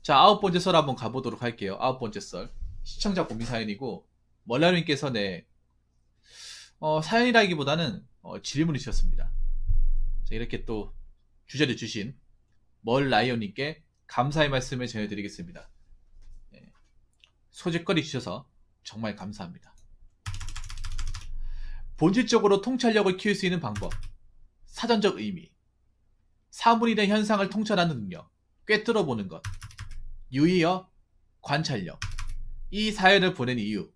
자, 아홉 번째 썰 한번 가보도록 할게요. 아홉 번째 썰. 시청자 고민 사연이고, 멀라님께서 사연이라기보다는 질문이 주셨습니다. 자, 이렇게 또 주제를 주신 멀라이언님께 감사의 말씀을 전해드리겠습니다. 네, 소식거리 주셔서 정말 감사합니다. 본질적으로 통찰력을 키울 수 있는 방법, 사전적 의미, 사물이나 현상을 통찰하는 능력, 꿰뚫어 보는 것, 유의어, 관찰력. 이 사연을 보낸 이유,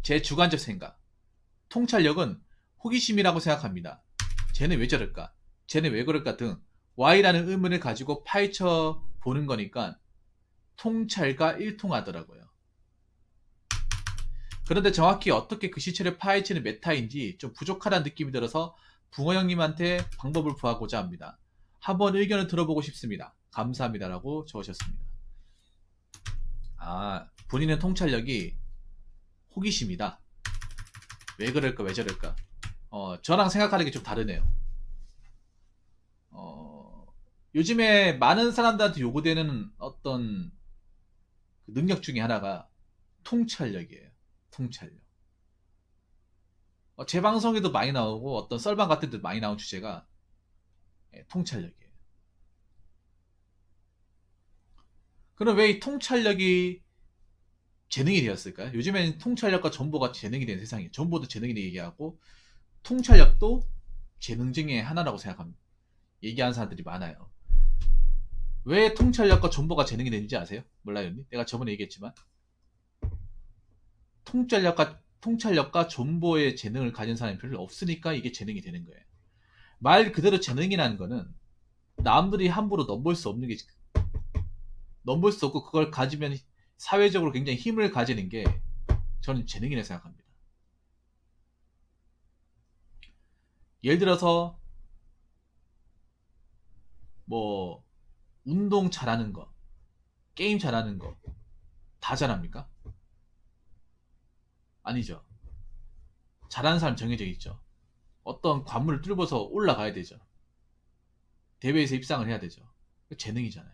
제 주관적 생각. 통찰력은 호기심이라고 생각합니다. 쟤는 왜 저럴까? 쟤는 왜 그럴까? 등 Y라는 의문을 가지고 파헤쳐 보는 거니까 통찰과 일통하더라고요. 그런데 정확히 어떻게 그 시체를 파헤치는 메타인지 좀 부족하다는 느낌이 들어서 붕어 형님한테 방법을 구하고자 합니다. 한번 의견을 들어보고 싶습니다. 감사합니다라고 적으셨습니다. 아, 본인의 통찰력이 호기심이다. 왜 그럴까, 왜 저럴까? 저랑 생각하는 게 좀 다르네요. 요즘에 많은 사람들한테 요구되는 어떤 그 능력 중에 하나가 통찰력이에요. 통찰력. 제 방송에도 많이 나오고 어떤 썰방 같은 데도 많이 나온 주제가 통찰력이에요. 그럼 왜 이 통찰력이 재능이 되었을까요? 요즘에는 통찰력과 정보가 재능이 된 세상이에요. 정보도 재능이 얘기하고 통찰력도 재능 중에 하나라고 생각합니다. 얘기하는 사람들이 많아요. 왜 통찰력과 정보가 재능이 되는지 아세요? 몰라요, 언니? 내가 저번에 얘기했지만 통찰력과 정보의 재능을 가진 사람이 별로 없으니까 이게 재능이 되는 거예요. 말 그대로 재능이라는 거는 남들이 함부로 넘볼 수 없는 게 넘볼 수 없고 그걸 가지면 사회적으로 굉장히 힘을 가지는 게 저는 재능이라고 생각합니다. 예를 들어서 뭐 운동 잘하는 거, 게임 잘하는 거 다 잘합니까? 아니죠. 잘하는 사람 정해져 있죠. 어떤 관문을 뚫어서 올라가야 되죠. 대회에서 입상을 해야 되죠. 재능이잖아요.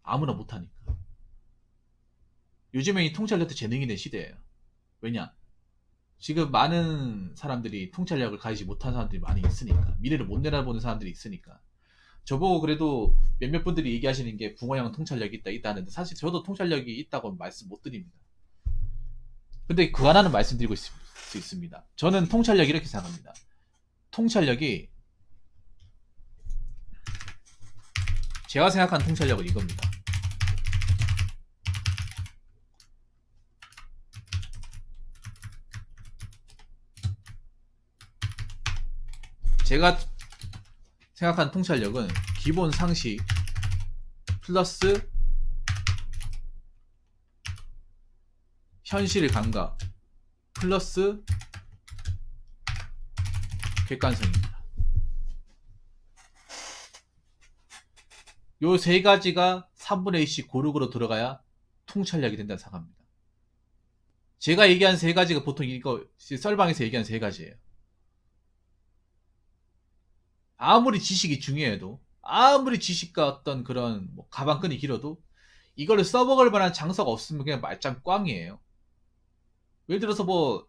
아무나 못하니까. 요즘에 이 통찰력도 재능이 된 시대예요. 왜냐? 지금 많은 사람들이 통찰력을 가지지 못한 사람들이 많이 있으니까. 미래를 못 내다보는 사람들이 있으니까. 저보고 그래도 몇몇 분들이 얘기하시는 게 붕어 형은 통찰력이 있다 하는데 사실 저도 통찰력이 있다고 말씀 못 드립니다. 근데 그 하나는 말씀드리고 수 있습니다. 저는 통찰력이 이렇게 생각합니다. 통찰력이 제가 생각하는 통찰력은 이겁니다. 제가 생각하는 통찰력은 기본 상식 플러스 현실 감각 플러스 객관성입니다. 요 세 가지가 3분의 1씩 고르고로 들어가야 통찰력이 된다는 생각합니다. 제가 얘기한 세 가지가 보통 이거 썰방에서 얘기한 세 가지예요. 아무리 지식이 중요해도 아무리 지식과 어떤 그런 뭐 가방끈이 길어도 이거를 써먹을 만한 장소가 없으면 그냥 말짱 꽝이에요. 예를 들어서 뭐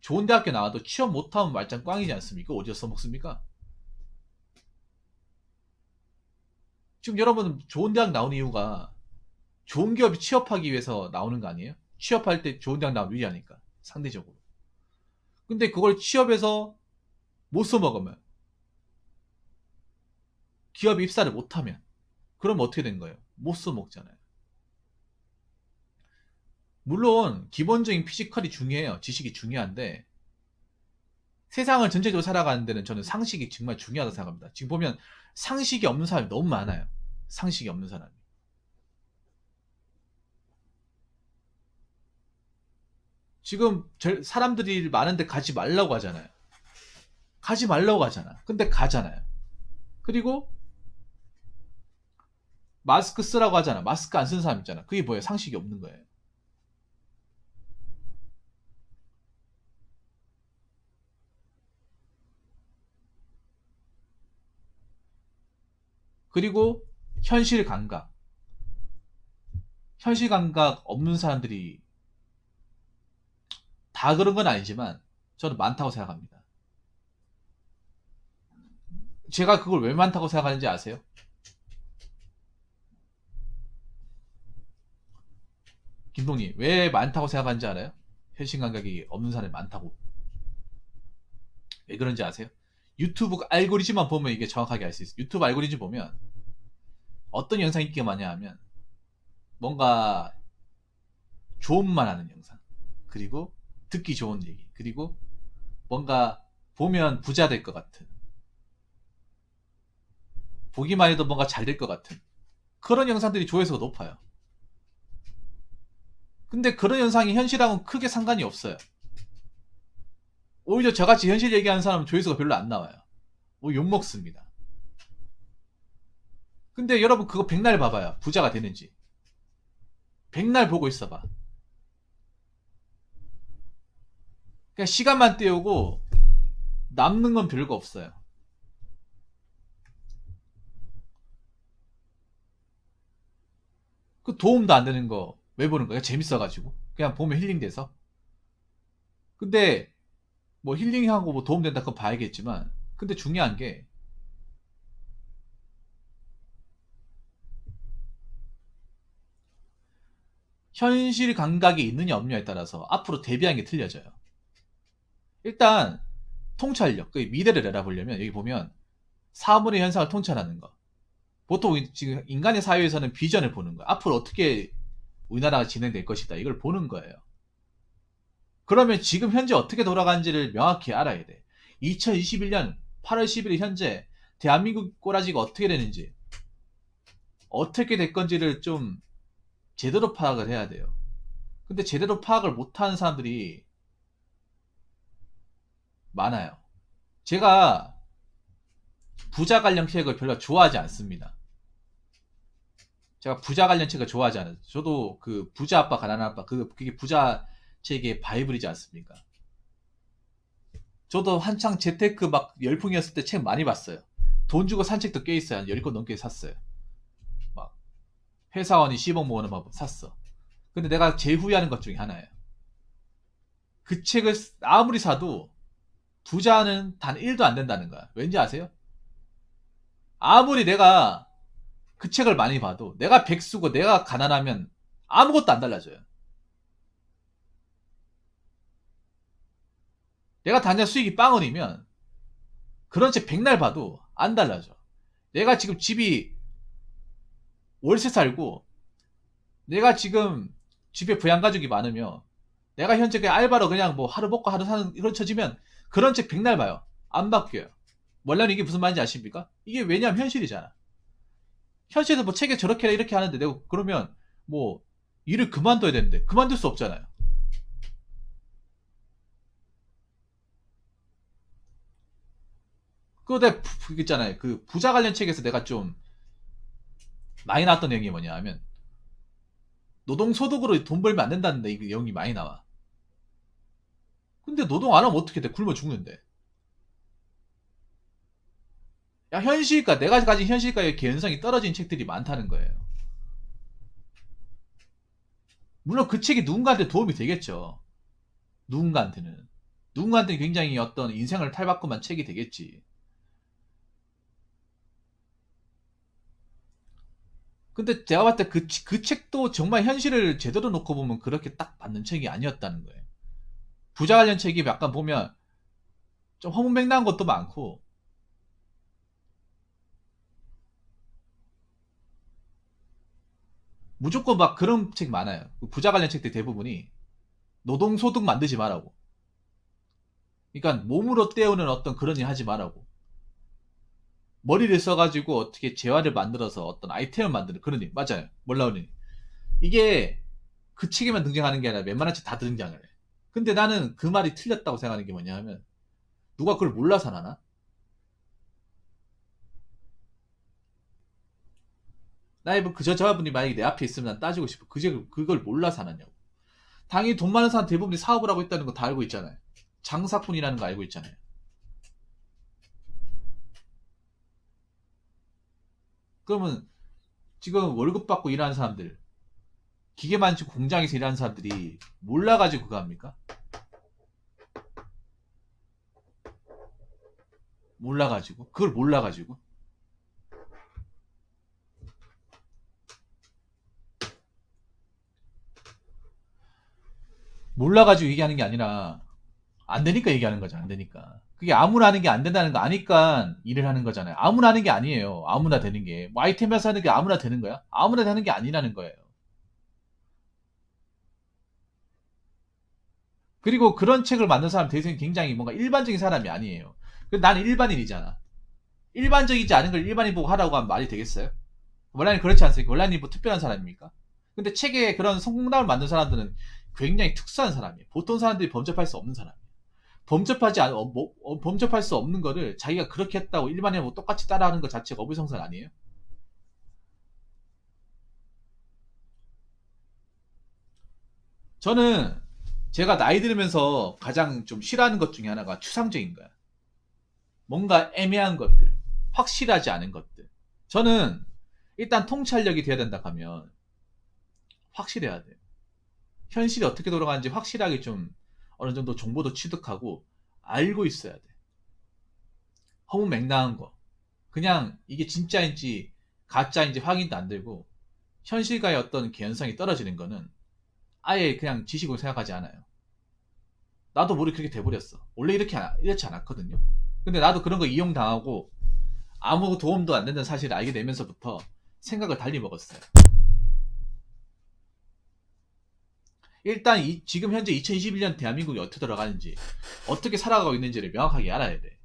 좋은 대학교 나와도 취업 못하면 말짱 꽝이지 않습니까? 어디서 써먹습니까? 지금 여러분 좋은 대학 나오는 이유가 좋은 기업이 취업하기 위해서 나오는 거 아니에요? 취업할 때 좋은 대학 나오면 유리하니까 상대적으로. 근데 그걸 취업해서 못 써먹으면 기업 입사를 못하면 그럼 어떻게 된 거예요? 못 써먹잖아요. 물론 기본적인 피지컬이 중요해요. 지식이 중요한데 세상을 전체적으로 살아가는 데는 저는 상식이 정말 중요하다고 생각합니다. 지금 보면 상식이 없는 사람이 너무 많아요. 상식이 없는 사람이. 지금 사람들이 많은데 가지 말라고 하잖아요. 가지 말라고 하잖아. 근데 가잖아요. 그리고 마스크 쓰라고 하잖아. 마스크 안 쓰는 사람 있잖아. 그게 뭐예요? 상식이 없는 거예요. 그리고 현실 감각. 현실 감각 없는 사람들이 다 그런 건 아니지만 저는 많다고 생각합니다. 제가 그걸 왜 많다고 생각하는지 아세요? 김동님, 왜 많다고 생각하는지 알아요? 현실 감각이 없는 사람이 많다고. 왜 그런지 아세요? 유튜브 알고리즘만 보면 이게 정확하게 알 수 있어요. 유튜브 알고리즘 보면 어떤 영상이 인기가 많냐 하면 뭔가 좋은 말 하는 영상, 그리고 듣기 좋은 얘기, 그리고 뭔가 보면 부자 될 것 같은, 보기만 해도 뭔가 잘 될 것 같은 그런 영상들이 조회수가 높아요. 근데 그런 영상이 현실하고는 크게 상관이 없어요. 오히려 저같이 현실 얘기하는 사람은 조회수가 별로 안 나와요. 뭐 욕먹습니다. 근데 여러분 그거 백날 봐봐요. 부자가 되는지. 백날 보고 있어봐. 그냥 시간만 때우고 남는 건 별거 없어요. 그 도움도 안 되는 거 왜 보는 거야? 재밌어가지고. 그냥 보면 힐링돼서. 근데 뭐 힐링하고 뭐 도움된다 그건 봐야겠지만, 근데 중요한 게 현실 감각이 있느냐 없느냐에 따라서 앞으로 대비하는 게 틀려져요. 일단 통찰력, 그 미래를 알아보려면 여기 보면 사물의 현상을 통찰하는 거. 보통 지금 인간의 사회에서는 비전을 보는 거야. 앞으로 어떻게 우리나라가 진행될 것이다. 이걸 보는 거예요. 그러면 지금 현재 어떻게 돌아가는지를 명확히 알아야 돼. 2021년 8월 11일 현재 대한민국 꼬라지가 어떻게 되는지, 어떻게 될 건지를 좀 제대로 파악을 해야 돼요. 근데 제대로 파악을 못하는 사람들이 많아요. 제가 부자 관련 책을 별로 좋아하지 않습니다. 제가 부자 관련 책을 좋아하지 않아요. 저도 그 부자 아빠 가난한 아빠 그게 부자 책의 바이블이지 않습니까? 저도 한창 재테크 막 열풍이었을 때 책 많이 봤어요. 돈 주고 산 책도 꽤 있어요. 한 10권 넘게 샀어요. 막 회사원이 10억 모으는 법 샀어. 근데 내가 제일 후회하는 것 중에 하나예요. 그 책을 아무리 사도 부자는 단 1도 안 된다는 거야. 왠지 아세요? 아무리 내가 그 책을 많이 봐도 내가 백수고 내가 가난하면 아무것도 안 달라져요. 내가 단연 수익이 빵원이면 그런 책 백날 봐도 안 달라져. 내가 지금 집이 월세 살고 내가 지금 집에 부양가족이 많으며 내가 현재 그 알바로 그냥 뭐 하루 먹고 하루 사는 이런 처지면 그런 책 백날 봐요. 안 바뀌어요. 원래는 이게 무슨 말인지 아십니까? 이게 왜냐면 현실이잖아. 현실에서 뭐 책에 저렇게 이렇게 하는데 내가 그러면 뭐 일을 그만둬야 되는데 그만둘 수 없잖아요. 그거 내가 그 있잖아요. 그 부자 관련 책에서 내가 좀 많이 나왔던 내용이 뭐냐 하면 노동소득으로 돈 벌면 안 된다는데 이 내용이 많이 나와. 근데 노동 안 하면 어떻게 돼? 굶어 죽는데. 야, 현실과, 내가 가진 현실과의 개연성이 떨어진 책들이 많다는 거예요. 물론 그 책이 누군가한테 도움이 되겠죠. 누군가한테는. 누군가한테는 굉장히 어떤 인생을 탈바꿈한 책이 되겠지. 근데 제가 봤을 때 그 책도 정말 현실을 제대로 놓고 보면 그렇게 딱 맞는 책이 아니었다는 거예요. 부자 관련 책이 약간 보면 좀 허무맹랑한 것도 많고, 무조건 막 그런 책 많아요. 부자 관련 책들 대부분이 노동소득 만들지 말라고. 그러니까 몸으로 때우는 어떤 그런 일 하지 말라고. 머리를 써가지고 어떻게 재화를 만들어서 어떤 아이템을 만드는 그런 일. 맞아요. 몰라오니. 이게 그 책에만 등장하는 게 아니라 웬만한 책 다 등장을 해. 근데 나는 그 말이 틀렸다고 생각하는 게 뭐냐 하면 누가 그걸 몰라서 하나? 나이 뭐 그저 저분이 만약에 내 앞에 있으면 난 따지고 싶어. 그걸 몰라서 하나냐고. 당연히 돈 많은 사람 대부분이 사업을 하고 있다는 거 다 알고 있잖아요. 장사꾼이라는 거 알고 있잖아요. 그러면 지금 월급 받고 일하는 사람들 기계 만지고 공장에서 일하는 사람들이 몰라가지고 그거 합니까? 몰라가지고 그걸 몰라가지고 얘기하는 게 아니라 안 되니까 얘기하는 거죠. 안 되니까. 그게 아무나 하는 게 안 된다는 거 아니까 일을 하는 거잖아요. 아무나 하는 게 아니에요. 아무나 되는 게. 뭐 아이템 회사 하는 게 아무나 되는 거야? 아무나 되는 게 아니라는 거예요. 그리고 그런 책을 만든 사람 대부분 굉장히 뭔가 일반적인 사람이 아니에요. 나는 일반인이잖아. 일반적이지 않은 걸 일반인 보고 하라고 하면 말이 되겠어요? 원래는 그렇지 않습니까? 원래는 뭐 특별한 사람입니까? 근데 책에 그런 성공담을 만든 사람들은 굉장히 특수한 사람이에요. 보통 사람들이 범접할 수 없는 사람이에요. 범접할 수 없는 거를 자기가 그렇게 했다고 일반인하고 똑같이 따라하는 것 자체가 어불성설 아니에요? 저는 제가 나이 들으면서 가장 좀 싫어하는 것 중에 하나가 추상적인 거야. 뭔가 애매한 것들, 확실하지 않은 것들. 저는 일단 통찰력이 돼야 된다 하면 확실해야 돼요. 현실이 어떻게 돌아가는지 확실하게 좀 어느 정도 정보도 취득하고 알고 있어야 돼. 허무맹랑한 거. 그냥 이게 진짜인지 가짜인지 확인도 안 되고 현실과의 어떤 개연성이 떨어지는 거는 아예 그냥 지식으로 생각하지 않아요. 나도 모르게 그렇게 돼버렸어. 원래 이렇지 않았거든요. 근데 나도 그런 거 이용당하고 아무 도움도 안 된다는 사실을 알게 되면서부터 생각을 달리 먹었어요. 일단 지금 현재 2021년 대한민국이 어떻게 돌아가는지 어떻게 살아가고 있는지를 명확하게 알아야 돼.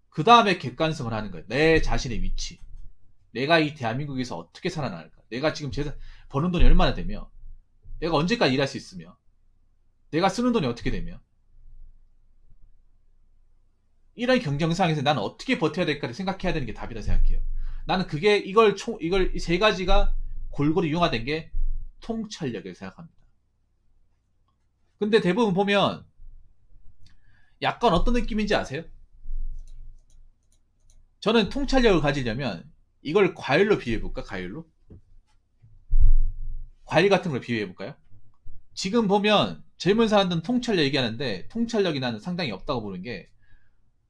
그 다음에 객관성을 하는 거야. 내 자신의 위치. 내가 이 대한민국에서 어떻게 살아나갈까? 내가 지금 버는 돈이 얼마나 되며 내가 언제까지 일할 수 있으며 내가 쓰는 돈이 어떻게 되며 이런 경쟁상에서 나는 어떻게 버텨야 될까를 생각해야 되는 게 답이라 생각해요. 나는 이걸 이 세 가지가 골고루 융화된 게 통찰력이라고 생각합니다. 근데 대부분 보면 약간 어떤 느낌인지 아세요? 저는 통찰력을 가지려면 이걸 과일로 비유해볼까? 과일 같은 걸 비유해볼까요? 지금 보면 젊은 사람들은 통찰력 얘기하는데 통찰력이 나는 상당히 없다고 보는 게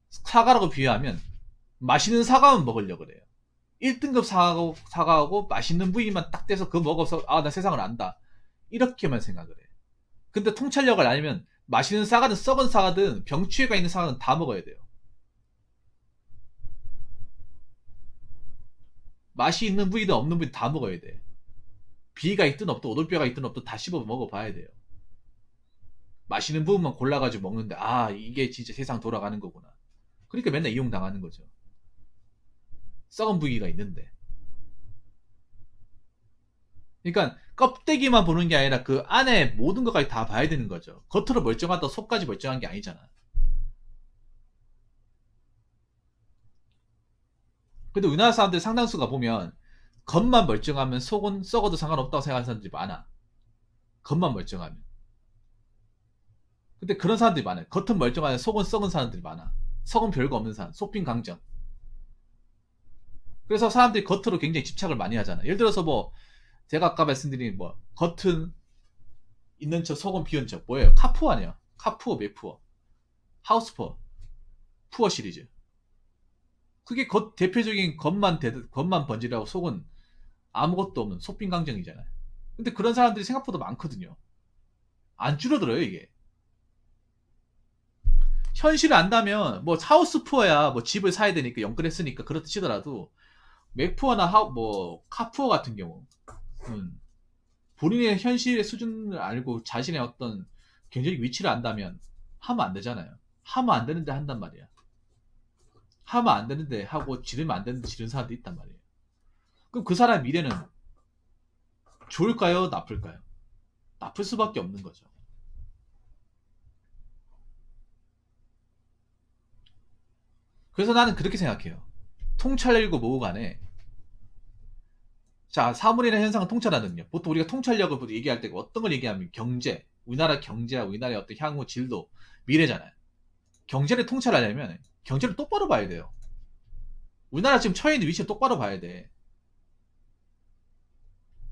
사과라고 비유하면 맛있는 사과만 먹으려고 그래요. 1등급 사과하고 맛있는 부위만 딱 떼서 그거 먹어서 나 세상을 안다. 이렇게만 생각을 해. 근데 통찰력을 알면 맛있는 사과든 썩은 사과든 병추해가 있는 사과는 다 먹어야 돼요. 맛이 있는 부위든 없는 부위든 다 먹어야 돼. 비가 있든 없든 오돌뼈가 있든 없든 다 씹어 먹어봐야 돼요. 맛있는 부분만 골라가지고 먹는데 이게 진짜 세상 돌아가는 거구나. 그러니까 맨날 이용당하는 거죠. 썩은 부위가 있는데. 그러니까 껍데기만 보는 게 아니라 그 안에 모든 것까지 다 봐야 되는 거죠. 겉으로 멀쩡하다 속까지 멀쩡한 게 아니잖아. 근데 우리나라 사람들 상당수가 보면 겉만 멀쩡하면 속은 썩어도 상관없다고 생각하는 사람들이 많아. 겉만 멀쩡하면. 근데 그런 사람들이 많아요. 겉은 멀쩡한데 속은 썩은 사람들이 많아. 속은 별거 없는 사람. 속빈 강정. 그래서 사람들이 겉으로 굉장히 집착을 많이 하잖아. 예를 들어서 제가 아까 말씀드린 겉은 있는 척 속은 비운 척 뭐예요? 카푸어 아니야? 카푸어, 메푸어, 하우스푸어, 푸어 시리즈. 그게 대표적인 겉만 번지라고 속은 아무것도 없는 속빈 강정이잖아요. 근데 그런 사람들이 생각보다 많거든요. 안 줄어들어요 이게. 현실을 안다면 하우스푸어야 집을 사야 되니까 연끌했으니까 그렇다 치더라도 맥푸어나 카푸어 같은 경우 본인의 현실의 수준을 알고 자신의 어떤 경제적 위치를 안다면 하면 안 되잖아요. 하면 안 되는데 한단 말이야. 하면 안 되는데 하고 지르면 안 되는데 지르는 사람도 있단 말이에요. 그럼 그 사람의 미래는 좋을까요? 나쁠까요? 나쁠 수밖에 없는 거죠. 그래서 나는 그렇게 생각해요. 통찰력이고 뭐고 간에 자, 사물이나 현상을 통찰하는 능력. 보통 우리가 통찰력을 얘기할 때 어떤 걸 얘기하면 경제, 우리나라 경제와 우리나라의 어떤 향후 진도, 미래잖아요. 경제를 통찰하려면 경제를 똑바로 봐야 돼요. 우리나라 지금 처해 있는 위치를 똑바로 봐야 돼.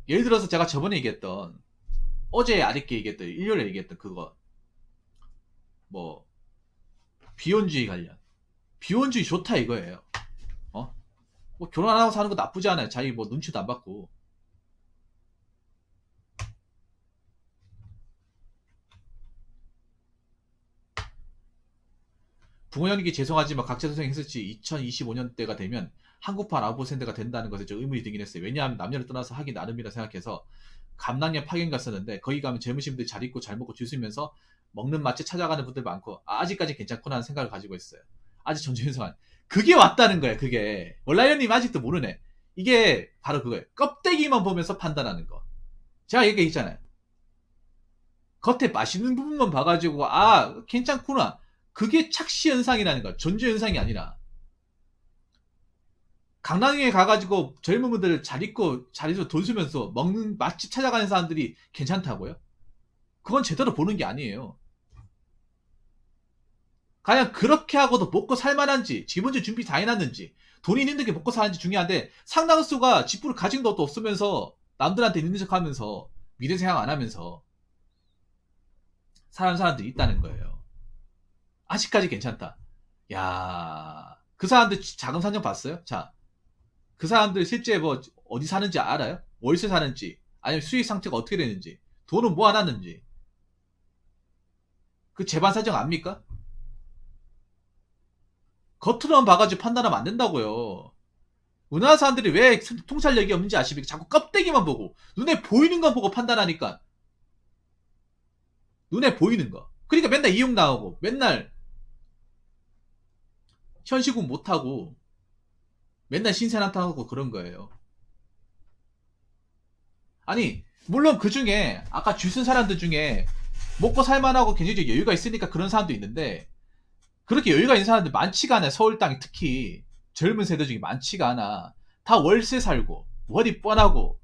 예를 들어서 제가 저번에 얘기했던, 어제 아랫게 얘기했던, 일요일에 얘기했던 그거, 뭐, 비혼주의 관련. 비혼주의 좋다 이거예요. 어? 뭐 결혼 안 하고 사는 거 나쁘지 않아요. 자기 뭐 눈치도 안 받고. 부모님께 죄송하지만 각자 소생 했을지 2025년대가 되면 한국판 아웃보센터가 된다는 것에 좀 의문이 들긴 했어요. 왜냐하면 남녀를 떠나서 하기 나름이라 생각해서 감락년 파견 갔었는데 거기 가면 젊으신 분들이 잘 입고 잘 먹고 줄 서면서 먹는 맛집 찾아가는 분들 많고 아직까지 괜찮구나 하는 생각을 가지고 있어요. 아직 전주현성한 그게 왔다는 거야. 그게 원라이언님 아직도 모르네. 이게 바로 그거예요. 껍데기만 보면서 판단하는 거. 제가 얘기했잖아요. 겉에 맛있는 부분만 봐가지고 아 괜찮구나. 그게 착시 현상이라는 거야. 전주 현상이 아니라. 강남에 가가지고 젊은 분들 잘 입고 잘 입어서 돈 쓰면서 먹는 맛집 찾아가는 사람들이 괜찮다고요? 그건 제대로 보는 게 아니에요. 그냥 그렇게 하고도 먹고 살만한지 기본적인 준비 다 해놨는지 돈이 있는 게 먹고 사는지 중요한데 상당수가 집부를 가진 것도 없으면서 남들한테 있는 척 하면서 미래 생각 안 하면서 사람들이 있다는 거예요. 아직까지 괜찮다. 야, 그 사람들 자금 산정 봤어요? 자, 그 사람들 실제 뭐 어디 사는지 알아요? 월세 사는지 아니면 수익 상태가 어떻게 되는지 돈은 모아놨는지 그 재반 사정 압니까? 겉으로만 봐가지고 판단하면 안 된다고요. 우리나라 사람들이 왜 통찰력이 없는지 아십니까? 자꾸 껍데기만 보고 눈에 보이는 거 보고 판단하니까 눈에 보이는 거. 그러니까 맨날 이용 나오고 맨날 현시국 못하고 맨날 신세 나타나고 그런 거예요. 아니 물론 그 중에 아까 줄 쓴 사람들 중에 먹고 살만하고 굉장히 여유가 있으니까 그런 사람도 있는데 그렇게 여유가 있는 사람들 많지가 않아요. 서울 땅이 특히 젊은 세대 중에 많지가 않아. 다 월세 살고 월이 뻔하고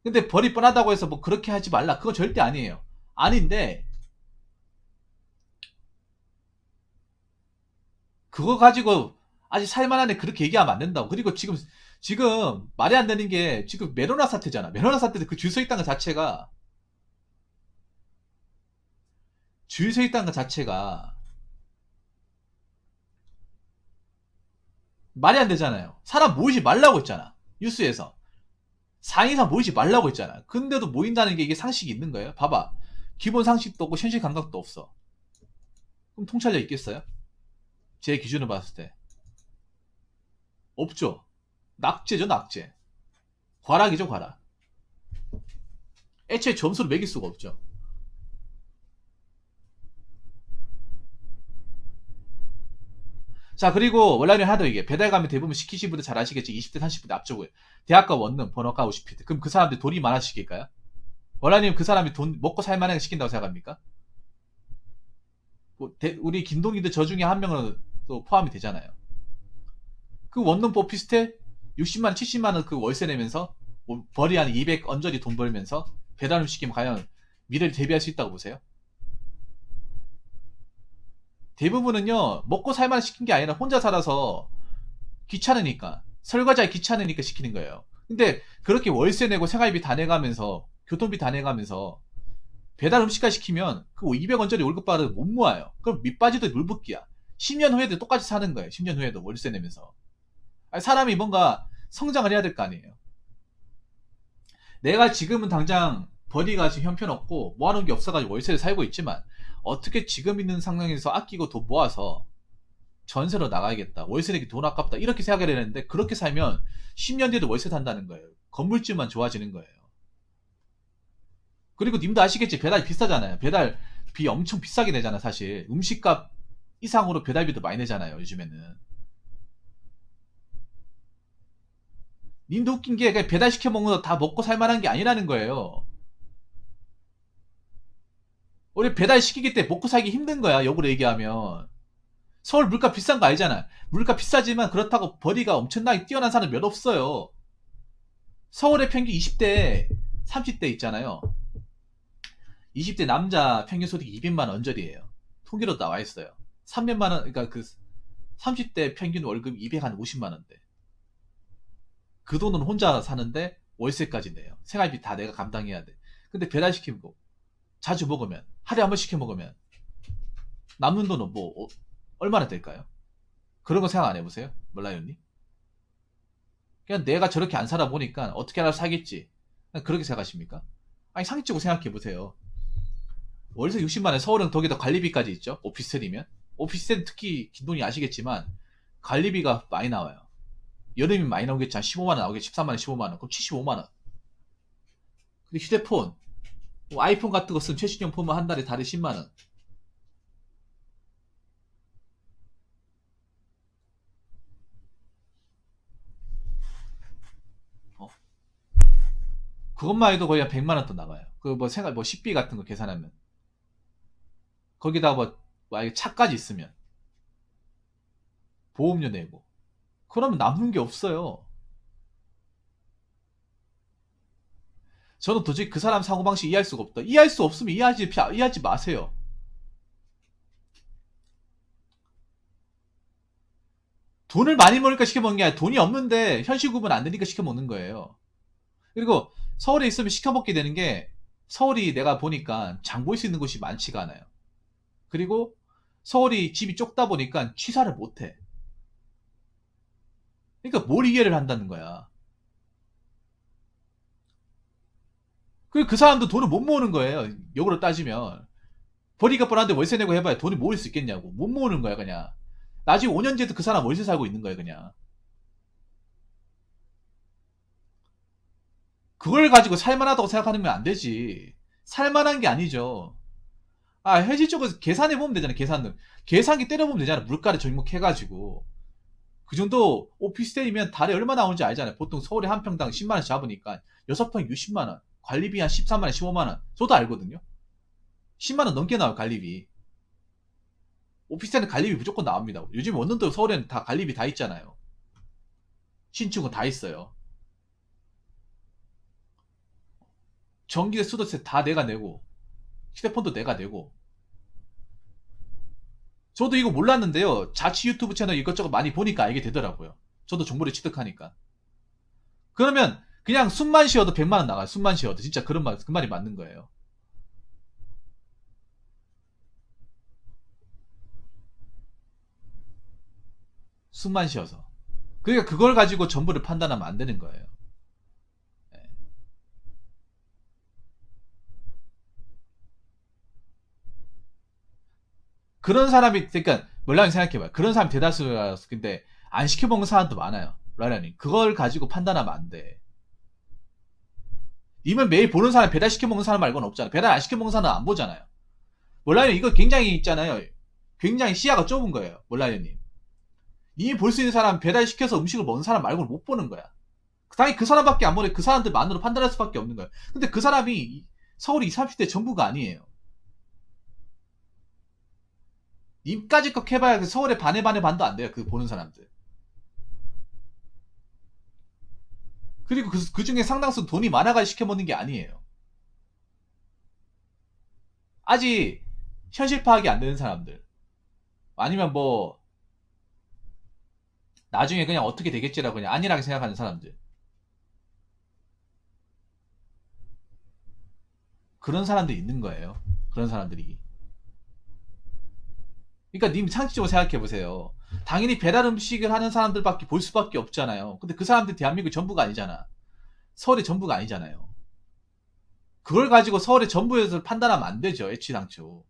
근데 벌이 뻔하다고 해서 뭐 그렇게 하지 말라 그건 절대 아니에요. 아닌데 그거 가지고 아직 살만한데 그렇게 얘기하면 안 된다고. 그리고 지금 말이 안 되는 게 지금 메로나 사태잖아. 메로나 사태 때 그 줄 서 있다는 것 자체가 줄 서 있다는 것 자체가 말이 안 되잖아요. 사람 모이지 말라고 했잖아. 뉴스에서 4인 이상 모이지 말라고 했잖아. 근데도 모인다는 게 이게 상식이 있는 거예요. 봐봐. 기본 상식도 없고 현실 감각도 없어. 그럼 통찰력 있겠어요? 제 기준으로 봤을 때 없죠. 낙제죠, 낙제. 과락이죠, 과락. 애초에 점수를 매길 수가 없죠. 자, 그리고 원라인을 하도 이게 배달 가면 대부분 시키신 분들 잘 아시겠지. 20대, 30대 앞쪽에 대학가 원룸, 번호가 50피트. 그럼 그 사람들 돈이 많아지실까요? 원라인님 그 사람이 돈 먹고 살만하게 시킨다고 생각합니까? 뭐 우리 김동희도 저 중에 한 명은 또 포함이 되잖아요. 그 원룸법 비슷해? 60만, 70만원 그 월세 내면서 뭐 벌이 한 200 언저리 돈 벌면서 배달음 시키면 과연 미래를 대비할 수 있다고 보세요? 대부분은요 먹고 살만 시킨 게 아니라 혼자 살아서 귀찮으니까 설거지하기 귀찮으니까 시키는 거예요. 근데 그렇게 월세 내고 생활비 다 내가면서 교통비 다 내가면서 배달 음식까지 시키면 그 200원짜리 월급 받아도 못 모아요. 그럼 밑빠지도 물붓기야. 10년 후에도 똑같이 사는 거예요. 10년 후에도 월세 내면서. 아니, 사람이 뭔가 성장을 해야 될 거 아니에요. 내가 지금은 당장 벌이가 지금 형편없고 모아놓은 게 없어가지고 월세를 살고 있지만 어떻게 지금 있는 상황에서 아끼고 돈 모아서 전세로 나가야겠다. 월세 내기 돈 아깝다. 이렇게 생각을 했는데 그렇게 살면 10년 뒤에도 월세 산다는 거예요. 건물주만 좋아지는 거예요. 그리고 님도 아시겠지. 배달이 비싸잖아요. 배달비 엄청 비싸게 내잖아 사실. 음식값 이상으로 배달비도 많이 내잖아요 요즘에는. 님도 웃긴 게 그냥 배달시켜 먹는 거 다 먹고 살만한 게 아니라는 거예요. 우리 배달시키기 때 먹고 살기 힘든 거야 역으로 얘기하면. 서울 물가 비싼 거 알잖아. 물가 비싸지만 그렇다고 벌이가 엄청나게 뛰어난 사람 몇 없어요. 서울의 평균 20대 30대 있잖아요. 20대 남자 평균 소득이 200만 원 언저리예요. 통계로 나와 있어요. 300만 원 그러니까 그 30대 평균 월급 250만 원대. 그 돈은 혼자 사는데 월세까지 내요. 생활비 다 내가 감당해야 돼. 근데 배달시키고 자주 먹으면, 하루에 한 번 시켜 먹으면 남는 돈은 뭐 얼마나 될까요? 그런 거 생각 안 해보세요? 몰라요님? 그냥 내가 저렇게 안 살아보니까 어떻게 하나 사겠지. 그냥 그렇게 생각하십니까? 아니, 상식적으로 생각해보세요. 월세 60만원, 서울은 거기다 관리비까지 있죠. 오피스텔이면. 오피스텔은 특히 긴돈이 아시겠지만 관리비가 많이 나와요. 여름이면 많이 나오겠지. 한 15만원 나오겠지. 13만원, 15만원. 그럼 75만원. 근데 휴대폰, 뭐 아이폰 같은 거 쓰면 최신형 폰만 한 달에 달에 10만원. 어, 그것만 해도 거의 한 100만원 더 나가요. 그 뭐 생활, 뭐 식비 같은 거 계산하면. 거기다 뭐, 만약에 차까지 있으면. 보험료 내고. 그러면 남는 게 없어요. 저는 도저히 그 사람 사고방식 이해할 수가 없다. 이해할 수 없으면 이해하지 마세요. 돈을 많이 벌니까 시켜먹는 게 아니라 돈이 없는데 현실 구분 안 되니까 시켜먹는 거예요. 그리고 서울에 있으면 시켜먹게 되는 게, 서울이 내가 보니까 장 볼 수 있는 곳이 많지가 않아요. 그리고 서울이 집이 좁다 보니까 취사를 못해. 그러니까 뭘 이해를 한다는 거야. 그리고 그 사람도 돈을 못 모으는 거예요. 역으로 따지면. 벌이가 뻔한데 월세 내고 해봐야 돈이 모을 수 있겠냐고. 못 모으는 거야 그냥. 나중에 5년 뒤에도 그 사람 월세 살고 있는 거야 그냥. 그걸 가지고 살만하다고 생각하면 안 되지. 살만한 게 아니죠. 아, 현실적으로 계산해보면 되잖아, 계산은. 계산기 때려보면 되잖아, 물가를 접목해가지고. 그 정도 오피스텔이면 달에 얼마 나오는지 알잖아요. 보통 서울에 한 평당 10만원 잡으니까 6평 60만원. 관리비 한 13만원, 15만원. 저도 알거든요. 10만원 넘게 나와요, 관리비. 오피스텔은 관리비 무조건 나옵니다. 요즘 원룸도 서울에는 다 관리비 다 있잖아요. 신축은 다 있어요. 전기세, 수도세 다 내가 내고, 휴대폰도 내가 내고. 저도 이거 몰랐는데요. 자취 유튜브 채널 이것저것 많이 보니까 알게 되더라고요. 저도 정보를 취득하니까. 그러면 그냥 숨만 쉬어도 100만원 나가요. 숨만 쉬어도. 진짜 그 말이 맞는 거예요. 숨만 쉬어서. 그러니까 그걸 가지고 전부를 판단하면 안 되는 거예요. 예. 그런 사람이, 그러니까 몰라요, 생각해봐요. 그런 사람이 대다수라서. 근데 안 시켜먹는 사람도 많아요. 라라님, 그걸 가지고 판단하면 안 돼. 님은 매일 보는 사람, 배달 시켜먹는 사람 말고는 없잖아. 배달 안 시켜먹는 사람은 안 보잖아요. 몰라요, 이거 굉장히 있잖아요. 굉장히 시야가 좁은 거예요. 몰라요님. 님이 볼 수 있는 사람, 배달 시켜서 음식을 먹는 사람 말고는 못 보는 거야. 당연히 그 사람밖에 안 보내. 그 사람들만으로 판단할 수밖에 없는 거야. 근데 그 사람이 서울 20, 30대 전부가 아니에요. 님까지 껏 해봐야 서울의 반의 반도 안 돼요. 그 보는 사람들. 그리고 그 중에 상당수 돈이 많아가 시켜먹는 게 아니에요. 아직 현실 파악이 안 되는 사람들. 아니면 뭐 나중에 그냥 어떻게 되겠지라고 그냥 안일하게 생각하는 사람들. 그런 사람들이 있는 거예요. 그런 사람들이. 그러니까 님 상식적으로 생각해 보세요. 당연히 배달 음식을 하는 사람들밖에 볼 수밖에 없잖아요. 근데 그 사람들 대한민국 전부가 아니잖아. 서울의 전부가 아니잖아요. 그걸 가지고 서울의 전부에서 판단하면 안 되죠. 애취당초.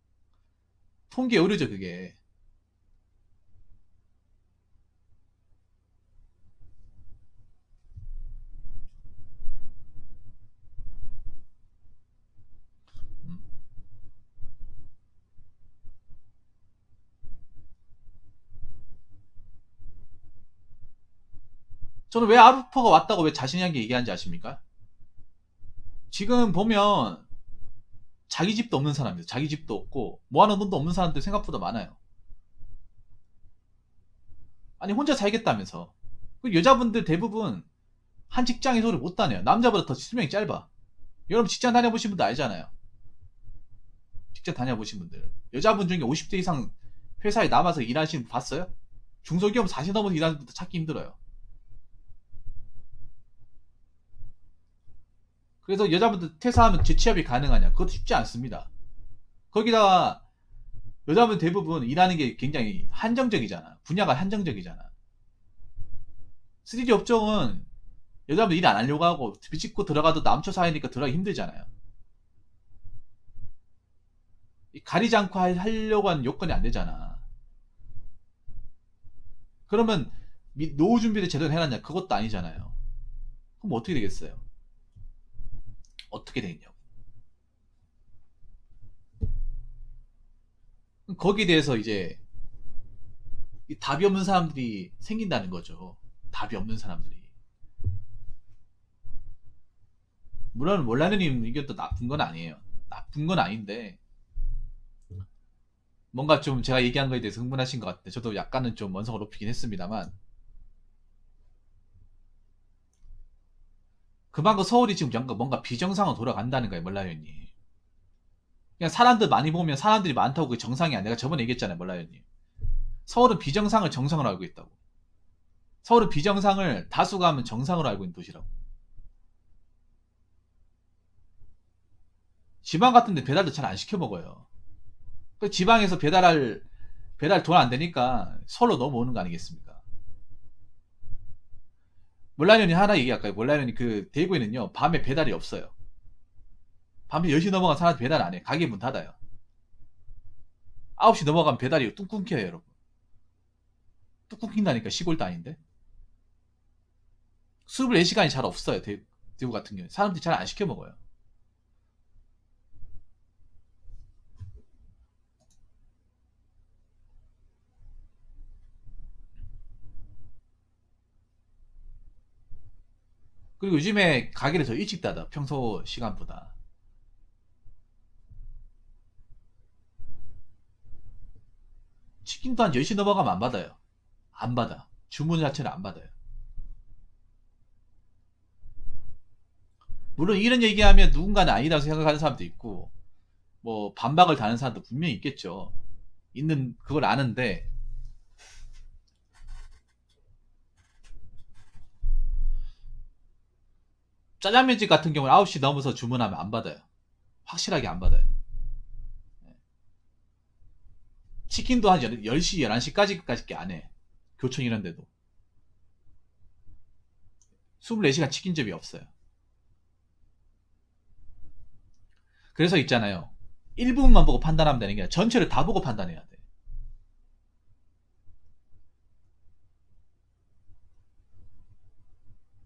통계 오류죠, 그게. 음. 저는 왜 아루퍼가 왔다고 왜 자신있게 얘기하는지 아십니까? 지금 보면 자기 집도 없는 사람이죠. 자기 집도 없고 모아놓은 돈도 없는 사람들 생각보다 많아요. 아니, 혼자 살겠다면서. 그 여자분들 대부분 한 직장에서 오래 못 다녀요. 남자보다 더 수명이 짧아. 여러분 직장 다녀보신 분들 알잖아요. 직장 다녀보신 분들. 여자분 중에 50대 이상 회사에 남아서 일하시는 분 봤어요? 중소기업 40 넘어서 일하는 분도 찾기 힘들어요. 그래서 여자분들 퇴사하면 재취업이 가능하냐? 그것도 쉽지 않습니다. 거기다가 여자분 대부분 일하는 게 굉장히 한정적이잖아. 분야가 한정적이잖아. 3D 업종은 여자분 일 안 하려고 하고 비집고 들어가도 남초 사이니까 들어가기 힘들잖아요. 가리지 않고 하려고 하는 요건이 안 되잖아. 그러면 노후 준비를 제대로 해놨냐? 그것도 아니잖아요. 그럼 어떻게 되겠어요? 어떻게 되겠냐고. 거기에 대해서 이제 답이 없는 사람들이 생긴다는 거죠. 답이 없는 사람들이. 물론 몰라느님 의견도 나쁜 건 아니에요. 나쁜 건 아닌데 뭔가 좀 제가 얘기한 거에 대해서 흥분하신 것 같은데 저도 약간은 좀 원성을 높이긴 했습니다만 그만큼 서울이 지금 뭔가 비정상으로 돌아간다는 거예요. 몰라요님. 그냥 사람들 많이 보면 사람들이 많다고 그게 정상이 아니라 내가 저번에 얘기했잖아요. 몰라요님. 서울은 비정상을 정상으로 알고 있다고. 서울은 비정상을 다수가 하면 정상으로 알고 있는 도시라고. 지방 같은 데 배달도 잘 안 시켜 먹어요. 그 지방에서 배달 돈 안 되니까 서울로 넘어오는 거 아니겠습니까? 몰라요니 하나 얘기할까요? 몰라요니 그 대구에는요 밤에 배달이 없어요. 밤에 10시 넘어가면 사람 배달 안 해. 가게 문 닫아요. 9시 넘어가면 배달이 뚝 끊겨요, 여러분. 뚝 끊긴다니까, 시골도 아닌데. 24시간이 잘 없어요, 대구 같은 경우에. 사람들이 잘 안 시켜 먹어요. 그리고 요즘에 가게를 더 일찍 닫아, 평소 시간보다. 치킨도 한 10시 넘어가면 안 받아요. 안 받아. 주문 자체를 안 받아요. 물론 이런 얘기하면 누군가는 아니라고 생각하는 사람도 있고, 뭐, 반박을 다는 사람도 분명히 있겠죠. 그걸 아는데, 짜장면집 같은 경우는 9시 넘어서 주문하면 안 받아요. 확실하게 안 받아요. 치킨도 한 10시, 11시까지밖에 안 해. 교촌 이런 데도. 24시간 치킨집이 없어요. 그래서 있잖아요. 일부분만 보고 판단하면 되는 게 아니라 전체를 다 보고 판단해야 돼.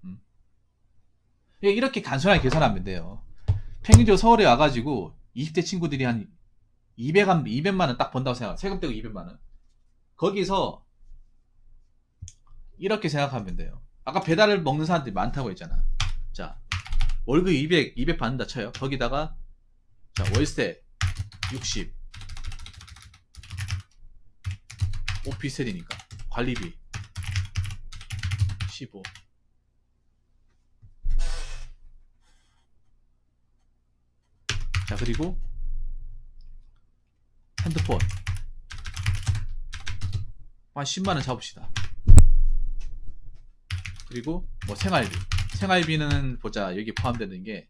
음. 이렇게 간소하게 계산하면 돼요. 평균적으로 서울에 와가지고 20대 친구들이 한 200만 원 딱 번다고 생각. 세금 떼고 200만 원. 거기서 이렇게 생각하면 돼요. 아까 배달을 먹는 사람들이 많다고 했잖아. 자, 월급 200 받는다 쳐요. 거기다가 자, 월세 60, 오피스텔이니까 관리비 15. 자, 그리고 핸드폰 한 10만원 잡읍시다. 그리고 뭐 생활비는 보자. 여기 포함되는 게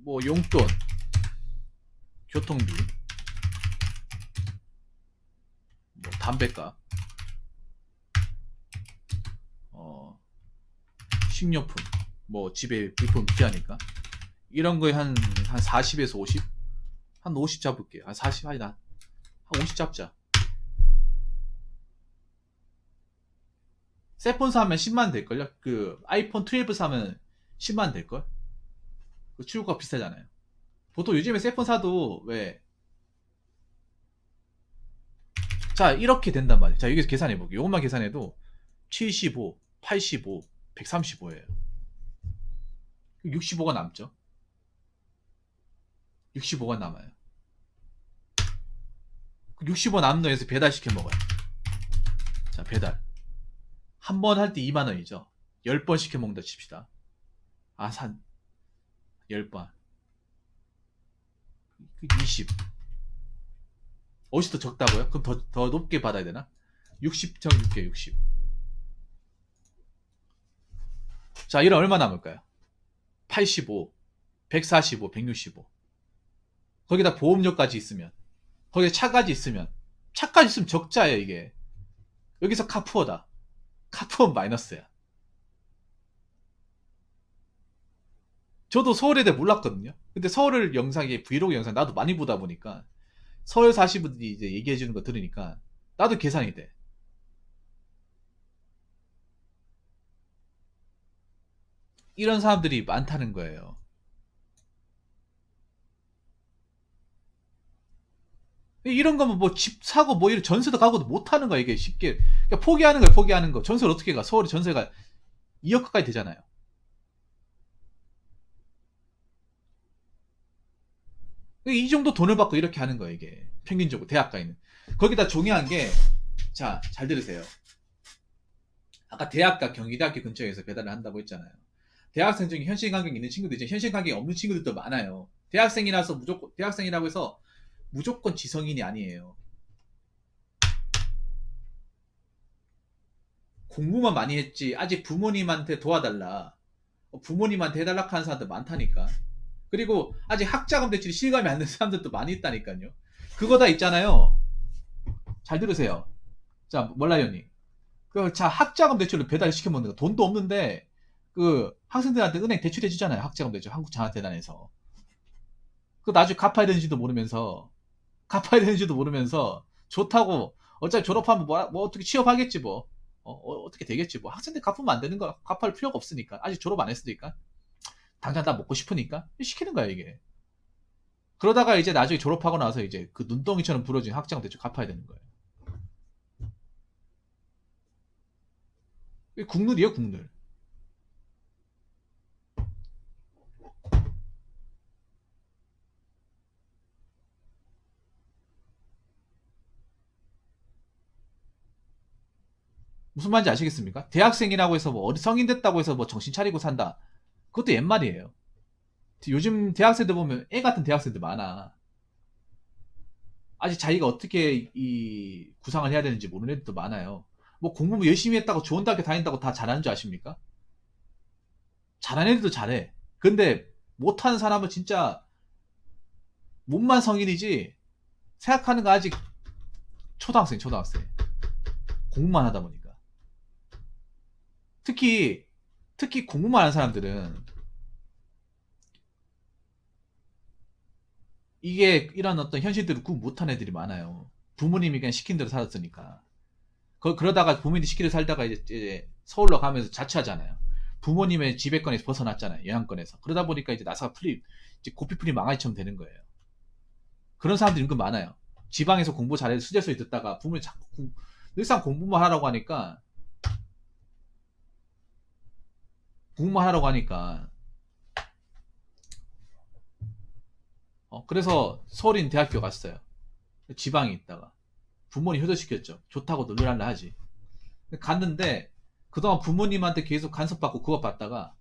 뭐 용돈, 교통비, 뭐 담배값, 식료품, 뭐 집에 비품 필요하니까 이런 거에 한 40에서 50? 한 50 잡을게요. 한 40, 아니다. 한 50 잡자. 세폰 사면 10만 될걸요? 그 아이폰 12 사면 10만 될걸? 그 출고가 비싸잖아요. 보통 요즘에 세폰 사도 왜 자 이렇게 된단 말이에요. 자 여기서 계산해볼게요. 이것만 계산해도 75, 85, 135예요. 65가 남죠. 65가 남아요. 65 남는 돈에서 배달 시켜 먹어요. 자 배달 한 번 할 때 2만원이죠. 10번 시켜 먹는다 칩시다. 아산 10번 20. 어디서 더 적다고요? 그럼 더 높게 받아야 되나? 60 적을게요. 60. 자 이런 얼마 남을까요? 85, 145, 165. 거기다 보험료까지 있으면, 거기에 차까지 있으면, 차까지 있으면 적자예요, 이게. 여기서 카푸어다. 카푸어 마이너스야. 저도 서울에 대해 몰랐거든요. 근데 서울 영상에 브이로그 영상 나도 많이 보다 보니까 서울 사시는 분들이 이제 얘기해 주는 거 들으니까 나도 계산이 돼. 이런 사람들이 많다는 거예요. 이런 거면 뭐 집 사고 뭐 이런 전세도 가고도 못 하는 거야, 이게 쉽게. 그러니까 포기하는 거야, 포기하는 거. 전세를 어떻게 가? 서울에 전세가 2억 가까이 되잖아요. 이 정도 돈을 받고 이렇게 하는 거야, 이게. 평균적으로 대학가에는. 거기다 중요한 게, 자, 잘 들으세요. 아까 대학가 경기대학교 근처에서 배달을 한다고 했잖아요. 대학생 중에 현실 감각이 있는 친구들 이제 현실 감각이 없는 친구들도 많아요. 대학생이라서 무조건 대학생이라고 해서 무조건 지성인이 아니에요. 공부만 많이 했지 아직 부모님한테 도와달라, 부모님한테 해달라 하는 사람들 많다니까. 그리고 아직 학자금 대출이 실감이 안 되는 사람들도 많이 있다니까요. 그거 다 있잖아요. 잘 들으세요. 자, 몰라요님. 자, 학자금 대출을 배달시켜 먹는 거. 돈도 없는데 그 학생들한테 은행 대출해 주잖아요. 학자금 대출 한국장학재단에서. 그 나중에 갚아야 되는지도 모르면서 좋다고 어차피 졸업하면 뭐 어떻게 취업하겠지 뭐. 어떻게 되겠지 뭐. 학생들 갚으면 안 되는 거, 갚을 필요가 없으니까. 아직 졸업 안 했으니까. 당장 다 먹고 싶으니까 시키는 거야, 이게. 그러다가 이제 나중에 졸업하고 나서 이제 그 눈덩이처럼 부러진 학자금 대출 갚아야 되는 거예요. 이게 국룰이에요, 국룰. 무슨 말인지 아시겠습니까? 대학생이라고 해서 뭐 성인 됐다고 해서 뭐 정신 차리고 산다. 그것도 옛말이에요. 요즘 대학생들 보면 애 같은 대학생들 많아. 아직 자기가 어떻게 이 구상을 해야 되는지 모르는 애들도 많아요. 뭐 공부 열심히 했다고 좋은 대학교 다닌다고 다 잘하는 줄 아십니까? 잘하는 애들도 잘해. 근데 못하는 사람은 진짜 몸만 성인이지 생각하는 거 아직 초등학생, 초등학생. 공부만 하다 보니까. 특히 공부만 하는 사람들은 이게 이런 어떤 현실들을 구분 못한 애들이 많아요. 부모님이 그냥 시킨 대로 살았으니까. 그러다가 부모님이 시킨 대로 살다가 이제 서울로 가면서 자취하잖아요. 부모님의 지배권에서 벗어났잖아요. 영향권에서. 그러다 보니까 이제 나사가 이제 고삐풀이 망아지처럼 되는 거예요. 그런 사람들이 은근 많아요. 지방에서 공부 잘해서 수제소리 듣다가 부모님이 자꾸 늘상 공부만 하라고 하니까 그래서 서울인 대학교 갔어요. 지방에 있다가 부모님 효도시켰죠. 좋다고 놀랄라 하지. 갔는데 그동안 부모님한테 계속 간섭받고 그거 받다가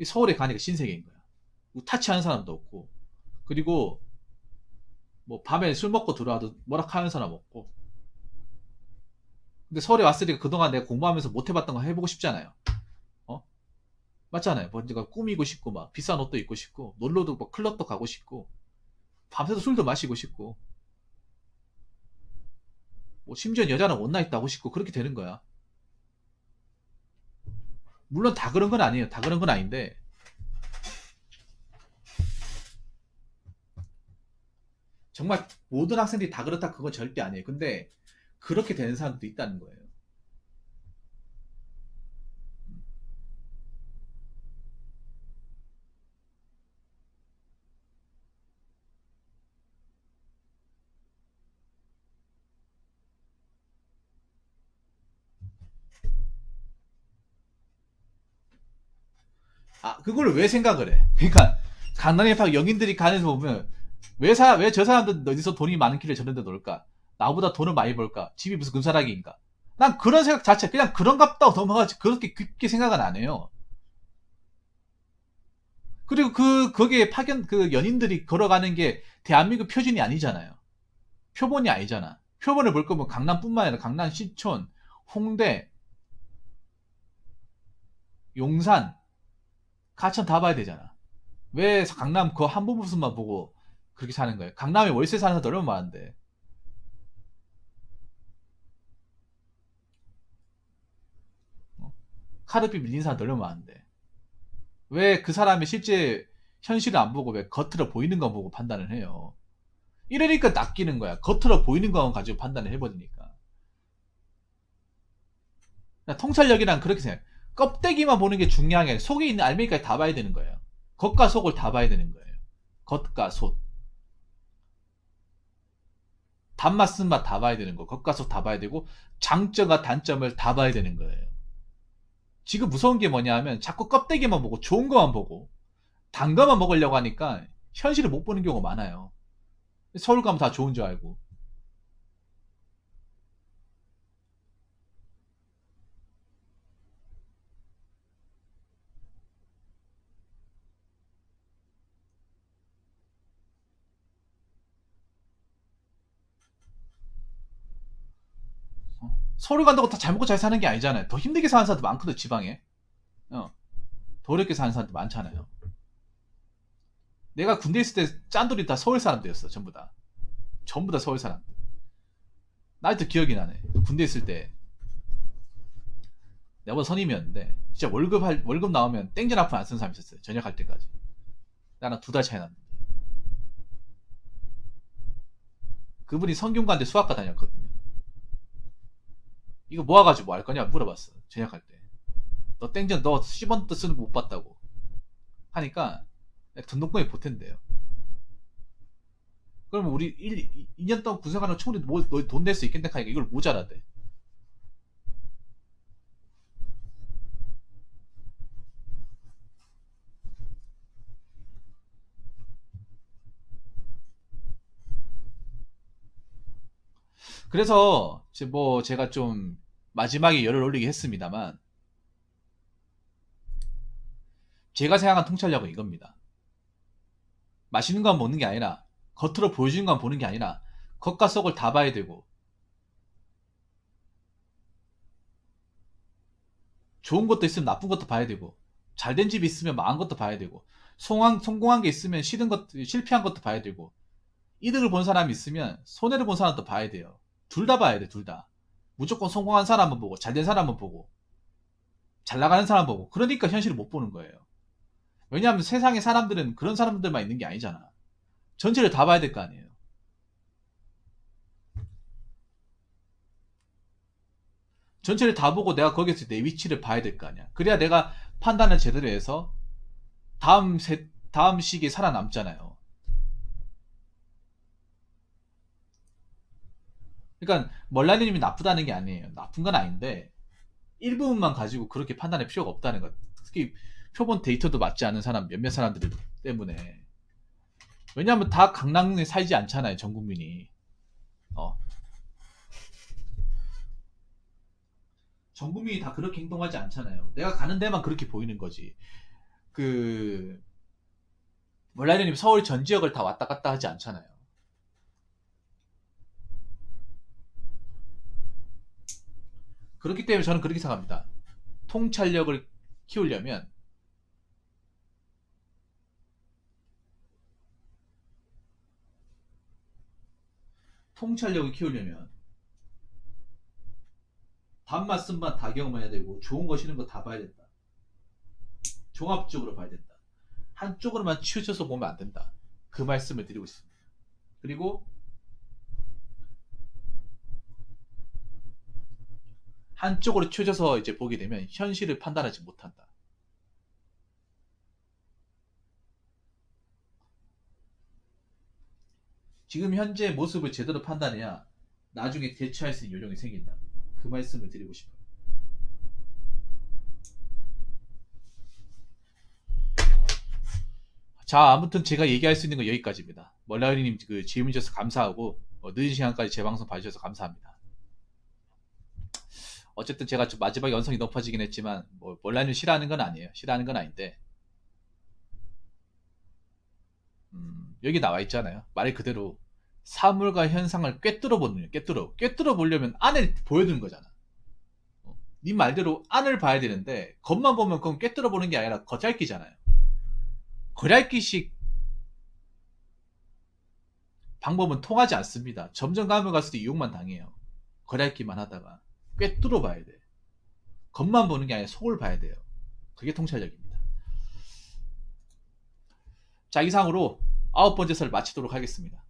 서울에 가니까 신세계인 거야. 타치하는 사람도 없고, 그리고 뭐 밤에 술 먹고 들어와도 뭐라 하는 사람 없고. 근데 서울에 왔으니까 그동안 내가 공부하면서 못 해봤던 거 해보고 싶잖아요. 맞잖아요. 뭔가 꾸미고 싶고 막 비싼 옷도 입고 싶고 놀러도 뭐 클럽도 가고 싶고 밤새도 술도 마시고 싶고 뭐 심지어 여자는 원나잇도 하고 싶고 그렇게 되는 거야. 물론 다 그런 건 아니에요. 다 그런 건 아닌데 정말 모든 학생들이 다 그렇다 그건 절대 아니에요. 근데 그렇게 되는 사람도 있다는 거예요. 아, 그걸 왜 생각을 해? 그러니까 강남에 파 영인들이 가는 거 보면 왜 저 사람들 어디서 돈이 많은 길을 저런 데 놀까? 나보다 돈을 많이 벌까? 집이 무슨 금사라기인가? 난 그런 생각 자체 그냥 그런갑다 넘어가지 그렇게 깊게 생각은 안 해요. 그리고 거기에 그 연인들이 걸어가는 게 대한민국 표준이 아니잖아요. 표본이 아니잖아. 표본을 볼 거면 강남뿐만 아니라 강남 시촌, 홍대, 용산, 가천 다 봐야 되잖아. 왜 강남 그 한 부분만 보고 그렇게 사는 거예요? 강남에 월세 사는 사람 얼마나 많은데. 어? 카르비 밀린 사람 얼마나 많은데. 왜 그 사람이 실제 현실을 안 보고 왜 겉으로 보이는 거 보고 판단을 해요? 이러니까 낚이는 거야. 겉으로 보이는 것만 가지고 판단을 해버리니까. 통찰력이란 그렇게 생각해. 껍데기만 보는 게 중요한 게 아니라 속에 있는 알맹이까지 다 봐야 되는 거예요. 겉과 속을 다 봐야 되는 거예요. 겉과 속. 단맛, 쓴맛 다 봐야 되는 거. 겉과 속 다 봐야 되고, 장점과 단점을 다 봐야 되는 거예요. 지금 무서운 게 뭐냐 하면 자꾸 껍데기만 보고 좋은 것만 보고 단 것만 먹으려고 하니까 현실을 못 보는 경우가 많아요. 서울 가면 다 좋은 줄 알고. 서울 간다고 다 잘 먹고 잘 사는 게 아니잖아요. 더 힘들게 사는 사람도 많거든, 지방에. 더 어렵게 사는 사람도 많잖아요. 내가 군대 있을 때 짠돌이 다 서울 사람들이었어, 전부 다. 전부 다 서울 사람들. 나도 기억이 나네. 군대 있을 때 내가 선임이었는데 진짜 월급 나오면 땡전 앞을 안 쓰는 사람이 있었어요. 전역할 때까지. 나랑 2달 차이 났는데. 그분이 성균관대 수학과 다녔거든요. 이거 모아가지고 뭐 할 거냐 물어봤어. 전역할 때. 너 땡전 너 10원도 쓰는 거 못 봤다고 하니까 등록금에 보탠대요. 그러면 우리 2년 동안 군생활을 충분히 돈 낼 수 있겠네 하니까 이걸 모자라대. 그래서 뭐 제가 좀 마지막에 열을 올리게 했습니다만 제가 생각한 통찰력은 이겁니다. 맛있는 건 먹는 게 아니라 겉으로 보여주는 건 보는 게 아니라 겉과 속을 다 봐야 되고 좋은 것도 있으면 나쁜 것도 봐야 되고 잘된 집이 있으면 망한 것도 봐야 되고 성공한 게 있으면 싫은 것 실패한 것도 봐야 되고 이득을 본 사람이 있으면 손해를 본 사람도 봐야 돼요. 둘 다 봐야 돼, 둘 다. 무조건 성공한 사람은 보고 잘된 사람은 보고 잘 나가는 사람 보고 그러니까 현실을 못 보는 거예요. 왜냐하면 세상에 사람들은 그런 사람들만 있는 게 아니잖아. 전체를 다 봐야 될 거 아니에요. 전체를 다 보고 내가 거기서 내 위치를 봐야 될 거 아니야. 그래야 내가 판단을 제대로 해서 다음 시기에 살아남잖아요. 그러니까 멀라니님이 나쁘다는 게 아니에요. 나쁜 건 아닌데 일부분만 가지고 그렇게 판단할 필요가 없다는 것. 특히 표본 데이터도 맞지 않은 사람 몇몇 사람들 때문에. 왜냐하면 다 강남에 살지 않잖아요, 전 국민이. 어. 전 국민이 다 그렇게 행동하지 않잖아요. 내가 가는 데만 그렇게 보이는 거지. 그 멀라니님 서울 전 지역을 다 왔다 갔다 하지 않잖아요. 그렇기 때문에 저는 그렇게 생각합니다. 통찰력을 키우려면 통찰력을 키우려면 단맛 쓴맛 다 경험해야 되고 좋은 거 싫은 거 다 봐야 된다. 종합적으로 봐야 된다. 한쪽으로만 치우쳐서 보면 안 된다. 그 말씀을 드리고 있습니다. 그리고 한쪽으로 치우쳐서 이제 보게 되면 현실을 판단하지 못한다. 지금 현재 모습을 제대로 판단해야 나중에 대처할 수 있는 요령이 생긴다. 그 말씀을 드리고 싶어요. 자, 아무튼 제가 얘기할 수 있는 건 여기까지입니다. 멀라이님 그 질문 주셔서 감사하고 늦은 시간까지 제 방송 봐주셔서 감사합니다. 어쨌든 제가 좀 마지막에 언성이 높아지긴 했지만 뭐 멀라이님 싫어하는 건 아니에요. 싫어하는 건 아닌데 여기 나와 있잖아요. 말 그대로 사물과 현상을 꿰뚫어 보는 꿰뚫어 보려면 안을 보여주는 거잖아. 님 말대로 안을 봐야 되는데 겉만 보면 그건 꿰뚫어 보는 게 아니라 겉핥기잖아요. 거래할기식 방법은 통하지 않습니다. 점점 가면 갈수록 이용만 당해요. 거래할기만 하다가 꿰뚫어 봐야 돼. 겉만 보는 게 아니라 속을 봐야 돼요. 그게 통찰력입니다. 자, 이상으로 9번째 설 마치도록 하겠습니다.